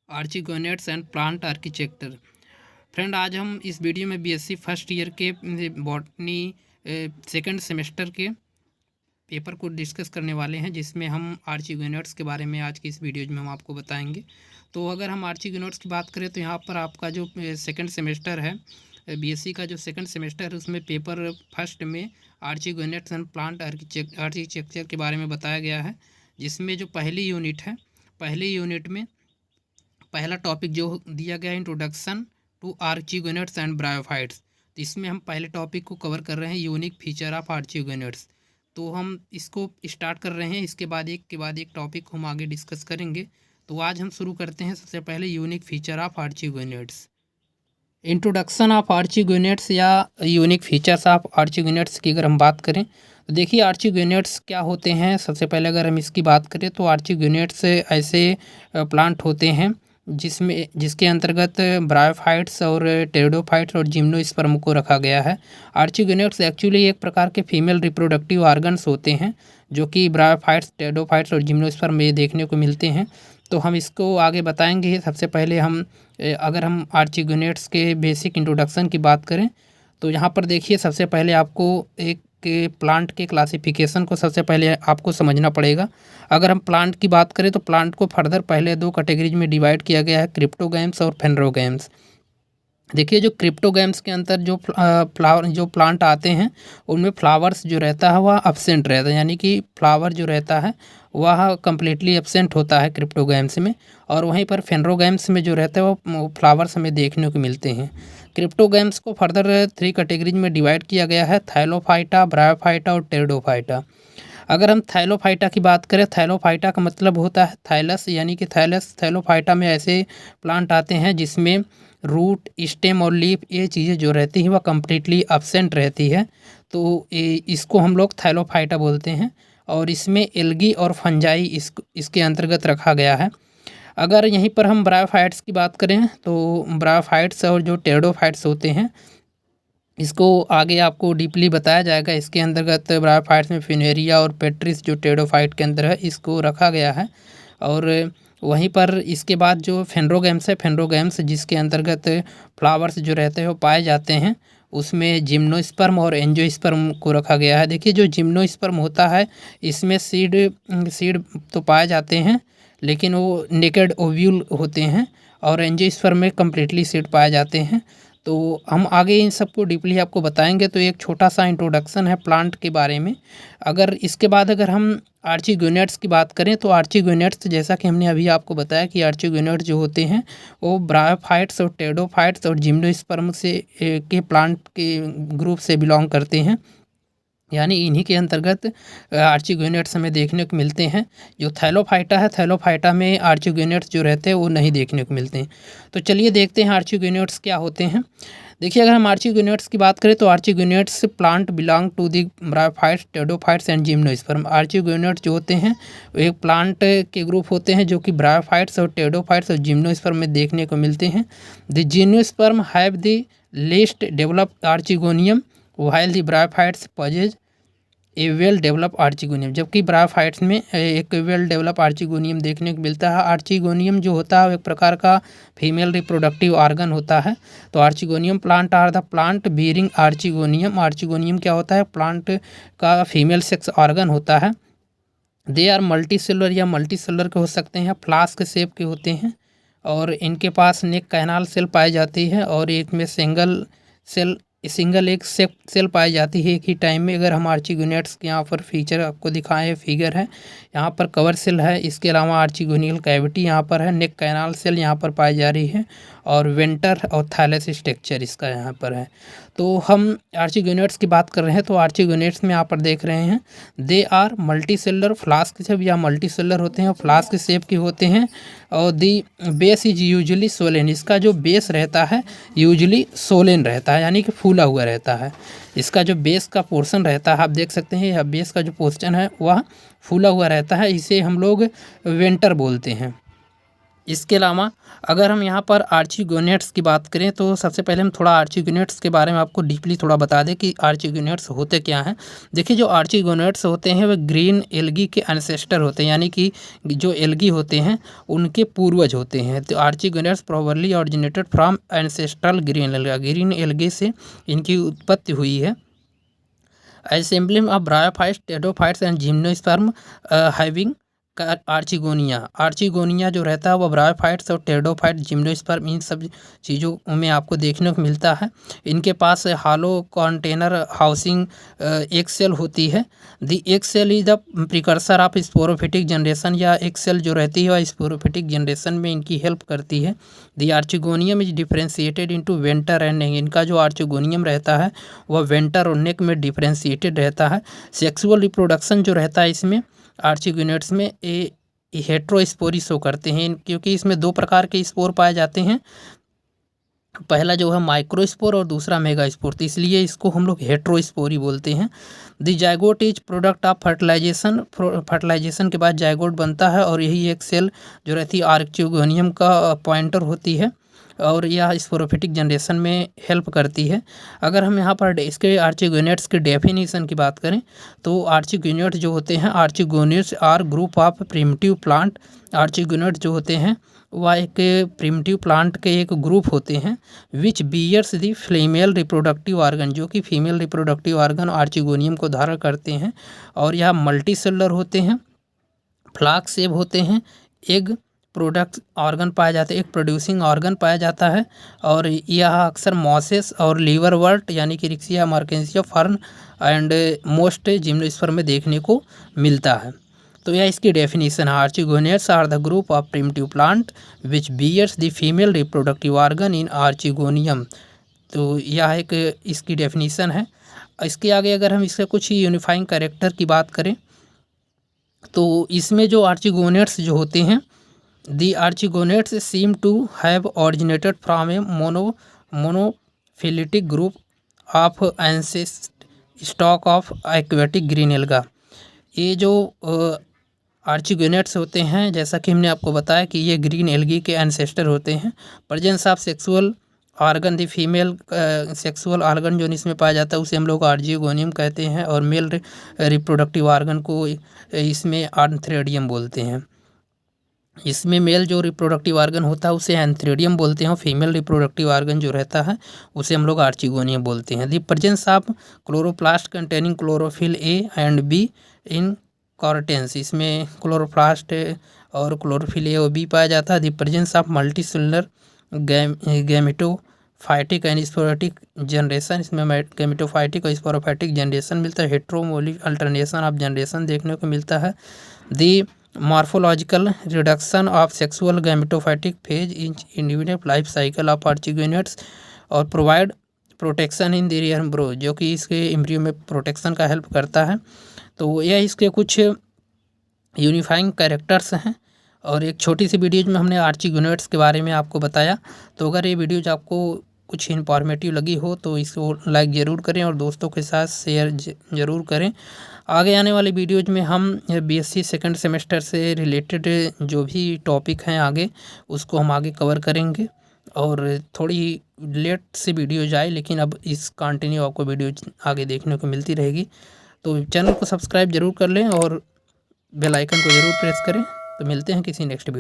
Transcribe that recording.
आर्चिगोनेट्स and plant architecture. Friend, आज हम इस वीडियो में बीएससी फर्स्ट ईयर के बॉटनी सेकंड सेमेस्टर के पेपर को डिस्कस करने वाले हैं, जिसमें हम आर्चिगोनेट्स के बारे में आज की इस वीडियो में हम आपको बताएंगे। तो अगर हम आर्चिगोनेट्स की बात करें तो यहाँ पर आपका जो सेकंड सेमेस्टर है, बीएससी का जो सेकंड सेमेस्टर है, उसमें पेपर फर्स्ट में आर्चिगोनेट्स एंड प्लांट आर्किटेक्चर के बारे में बताया गया है, जिसमें जो पहली यूनिट है, पहली यूनिट में पहला टॉपिक जो दिया गया है इंट्रोडक्शन टू आर्चिगोनेट्स एंड ब्रायोफाइट्स। तो इसमें हम पहले टॉपिक को कवर कर रहे हैं, यूनिक फीचर ऑफ आर्चिगोनेट्स। तो हम इसको स्टार्ट कर रहे हैं, इसके बाद एक के बाद एक टॉपिक हम आगे डिस्कस करेंगे। तो आज हम शुरू करते हैं सबसे पहले unique feature of archegoniates. Introduction of archegoniates या यूनिक फीचर्स ऑफ आर्चिगोनेट्स की अगर हम बात करें तो देखिए आर्चिगोनेट्स क्या होते हैं। सबसे पहले अगर हम इसकी बात करें तो आर्चिगोनेट्स ऐसे प्लांट होते हैं जिसके अंतर्गत ब्रायोफाइट्स और टेरिडोफाइट्स और जिम्नोस्पर्म को रखा गया है। आर्चिगोनेट्स एक्चुअली एक प्रकार के फीमेल रिप्रोडक्टिव ऑर्गन्स होते हैं, जो कि ब्रायोफाइट्स, टेरिडोफाइट्स और जिम्नोस्पर्म में देखने को मिलते हैं। तो हम इसको आगे बताएंगे। सबसे पहले अगर हम आर्चिगोनेट्स के बेसिक इंट्रोडक्शन की बात करें तो यहाँ पर देखिए, सबसे पहले आपको एक प्लांट के क्लासिफिकेशन को सबसे पहले आपको समझना पड़ेगा। अगर हम प्लांट की बात करें तो प्लांट को फर्दर पहले दो कैटेगरीज में डिवाइड किया गया है, क्रिप्टोगैम्स और फेनरोगैम्स। देखिए, जो क्रिप्टोगैम्स के अंदर जो प्लांट आते हैं उनमें फ्लावर्स जो रहता है वह एब्सेंट रहता है, यानी कि फ्लावर जो रहता है वह कम्प्लीटली एब्सेंट होता है क्रिप्टोगैम्स में। और वहीं पर फेनरोगैम्स में जो रहता है वो फ्लावर्स हमें देखने को मिलते हैं। क्रिप्टोगैम्स को फर्दर 3 कैटेगरीज में डिवाइड किया गया है, थाइलोफाइटा, ब्रायोफाइटा और टेरिडोफाइटा। अगर हम थाइलोफाइटा की बात करें, थाइलोफाइटा का मतलब होता है थाइलस, यानी कि थाइलोफाइटा में ऐसे प्लांट आते हैं जिसमें रूट, स्टेम और लीफ ये चीज़ें जो रहती हैं वह कम्प्लीटली एब्सेंट रहती है। तो इसको हम लोग थाइलोफाइटा बोलते हैं। और इसमें एल्गी और फंजाई इसके अंतर्गत रखा गया है। अगर यहीं पर हम ब्रायोफाइट्स की बात करें तो ब्रायोफाइट्स और जो टेरिडोफाइट्स होते हैं, इसको आगे आपको डीपली बताया जाएगा। इसके अंतर्गत ब्रायोफाइट्स में फिनेरिया और पेट्रिस जो टेरिडोफाइट के अंदर है, इसको रखा गया है। और वहीं पर इसके बाद जो फेनरोगैम्स है, फेनरोगैम्स जिसके अंतर्गत फ्लावर्स जो रहते हैं वो पाए जाते हैं, उसमें जिम्नोस्पर्म और एंजियोस्पर्म को रखा गया है। देखिए, जो जिम्नोस्पर्म होता है इसमें सीड तो पाए जाते हैं, लेकिन वो नेकेड ओव्यूल होते हैं। और एंजियोस्पर्म में कम्प्लीटली सीड पाए जाते हैं। तो हम आगे इन सबको डीपली आपको बताएंगे। तो एक छोटा सा इंट्रोडक्शन है प्लांट के बारे में। अगर इसके बाद अगर हम आर्चिगोनेट्स की बात करें तो आर्चिगोनेट्स, जैसा कि हमने अभी आपको बताया कि आर्चिगोनेट्स जो होते हैं वो ब्रायोफाइट्स और टेरिडोफाइट्स और जिम्नोस्पर्म के प्लांट के ग्रुप से बिलोंग करते हैं, यानी इन्हीं के अंतर्गत आर्चिगोनेट्स हमें देखने को मिलते हैं। जो थैलोफाइटा है, थैलोफाइटा में आर्चिगोनेट्स जो रहते हैं वो नहीं देखने को मिलते हैं। तो चलिए देखते हैं आर्चिगोनेट्स क्या होते हैं। देखिए, अगर हम आर्चिगोनेट्स की बात करें तो archegoniates plant belong to the bryophytes, pteridophytes and gymnosperm. Archegoniates जो होते हैं वो एक प्लांट के ग्रुप होते हैं जो कि ब्रायोफाइट्स और टेरिडोफाइट्स और जिम्नोस्पर्म में देखने को मिलते हैं। The gymnosperm have the least developed archegonium while the bryophytes possess A well develop archegonium. जबकि ब्रायोफाइट्स में एक वेल डेवलप आर्चिगोनियम देखने को मिलता है। आर्चिगोनियम जो होता है वो एक प्रकार का फीमेल रिप्रोडक्टिव ऑर्गन होता है। तो archegonium plant are the plant bearing archegonium. Archegonium क्या होता है? प्लांट का फीमेल सेक्स ऑर्गन होता है। दे आर मल्टी सेलुलर या मल्टी सेलुलर के हो सकते हैं, फ्लास्क शेप के होते हैं। और इनके पास नेक कैनाल सेल पाई जाती है और एक में सिंगल एक सेल पाई जाती है एक ही टाइम में। अगर हम आर्चिगोनेट्स के यहाँ पर फीचर आपको दिखाएं, फिगर है यहाँ पर कवर सेल है, इसके अलावा आर्चिगोनियल कैविटी यहाँ पर है, नेक कैनाल सेल यहाँ पर पाई जा रही है और वेंटर और थैलेस स्ट्रक्चर इसका यहाँ पर है। तो हम आर्चिगोनेट्स की बात कर रहे हैं तो आर्चिगोनेट्स में यहाँ पर देख रहे हैं they are multicellular, flask shape या मल्टी सेलुलर होते हैं, फ्लास्क शेप के होते हैं। और the base is usually swollen. इसका जो बेस रहता है यूजुअली सोलेन रहता है, यानी कि फूला हुआ रहता है। इसका जो बेस का पोर्शन रहता है, आप देख सकते हैं यह बेस का जो पोर्शन है वह फूला हुआ रहता है। इसे हम लोग वेंटर बोलते हैं। इसके अलावा अगर हम यहाँ पर आर्चिगोनेट्स की बात करें तो सबसे पहले हम थोड़ा आर्चिगोनेट्स के बारे में आपको डीपली थोड़ा बता दें कि आर्चिगोनेट्स होते क्या हैं। देखिए, जो आर्चिगोनेट्स होते हैं वे ग्रीन एल्गी के एंसेस्टर होते हैं, यानी कि जो एल्गी होते हैं उनके पूर्वज होते हैं। तो archegoniates probably originated from ancestral green alga, green algae से इनकी उत्पत्ति हुई है। Assembly of bryophytes, pteridophytes and gymnosperm having archegonia जो रहता है वह ब्रायोफाइट्स और टेडोफाइट, जिम्नोस्पर्म, इन सब चीज़ों में आपको देखने को मिलता है। इनके पास हालो कंटेनर हाउसिंग एक सेल होती है। दी एक cell is the precursor of sporophytic generation, या एक सेल जो रहती है वह स्पोरोफिटिक जनरेशन में इनकी हेल्प करती है। The archegonium is differentiated into venter and neck, इनका जो आर्चिगोनियम रहता है वह वेंटर और नेक में डिफ्रेंशिएटेड रहता है। सेक्सुअल रिप्रोडक्शन जो रहता है इसमें आर्चिगोनेट्स में हेट्रोस्पोरी शो करते हैं, क्योंकि इसमें दो प्रकार के स्पोर पाए जाते हैं। पहला जो है माइक्रोस्पोर और दूसरा मेगास्पोर, तो इसलिए इसको हम लोग हेट्रोस्पोरी बोलते हैं। The zygote is product of fertilisation, fertilisation के बाद जायगोट बनता है और यही एक सेल जो रहती है आर्चिगोनियम का पॉइंटर होती है और यह स्पोरोफिटिक जनरेशन में हेल्प करती है। अगर हम यहाँ पर इसके आर्चिगोनेट्स के डेफिनेशन की बात करें तो आर्चिगोनेट्स जो होते हैं, archegoniates are group of primitive plant. Archegoniates जो होते हैं वह एक प्रिमिटिव प्लांट के एक ग्रुप होते हैं which bears the female reproductive organ, जो कि फीमेल रिप्रोडक्टिव ऑर्गन आर्चिगोनियम को धारण करते हैं और यह मल्टी सेलुलर होते हैं, फ्लास्क शेप होते हैं, एग प्रोडक्ट ऑर्गन पाया जाता है, एक प्रोड्यूसिंग ऑर्गन पाया जाता है और यह अक्सर मॉसेस और लीवर वर्ट यानी कि Riccia मार्केंसिया fern and most gymnosperm में देखने को मिलता है। तो यह इसकी डेफिनेशन है। Archegoniates are the group of primitive plant which bears the female reproductive organ in archegonium. तो यह एक इसकी डेफिनेशन है। इसके आगे अगर हम इसके कुछ यूनिफाइंग कैरेक्टर की बात करें तो इसमें जो आर्चिगोनेट्स जो होते हैं, The archigonates seem to have originated from a monophyletic group of ancient stock of aquatic green alga। ये जो आर्चिगोनेट्स होते हैं, जैसा कि हमने आपको बताया कि ये ग्रीन एल्गी के एंसेस्टर होते हैं। Presence of sexual organ, the female sexual organ जो इसमें पाया जाता है उसे हम लोग आर्चिगोनियम कहते हैं और मेल रिप्रोडक्टिव ऑर्गन को इसमें आंथ्रेडियम बोलते हैं। इसमें मेल जो रिप्रोडक्टिव ऑर्गन होता है उसे एंथ्रेडियम बोलते हैं और फीमेल रिप्रोडक्टिव ऑर्गन जो रहता है उसे हम लोग आर्चिगोनियम बोलते हैं। The presence of chloroplast containing chlorophyll a and b in cortex, इसमें क्लोरोप्लास्ट और क्लोरोफिल ए और बी पाया जाता है। The presence of multi cellular gametophytic and sporophytic generation, इसमें गैमेटोफाइटिक और स्पोरोफाइटिक जनरेशन मिलता है। हेट्रोमोलिक अल्टरनेशन ऑफ जनरेशन देखने को मिलता है। The morphological reduction of sexual gametophytic phase in individual life cycle of archegoniates और provide protection in the embryo, जो कि इसके एम्ब्रियो में प्रोटेक्शन का हेल्प करता है। तो यह इसके कुछ यूनिफाइंग कैरेक्टर्स हैं और एक छोटी सी वीडियोज में हमने आर्चिगोनेट्स के बारे में आपको बताया। तो अगर ये वीडियोज आपको कुछ इन्फॉर्मेटिव लगी हो तो इसको लाइक ज़रूर करें और दोस्तों के साथ शेयर ज़रूर करें। आगे आने वाली वीडियोज में हम बीएससी सेकंड सेमेस्टर से रिलेटेड जो भी टॉपिक हैं आगे उसको हम आगे कवर करेंगे और थोड़ी लेट से वीडियोज आए लेकिन अब इस कंटिन्यू आपको वीडियो आगे देखने को मिलती रहेगी। तो चैनल को सब्सक्राइब ज़रूर कर लें और बेल आइकन को ज़रूर प्रेस करें। तो मिलते हैं किसी नेक्स्ट वीडियो।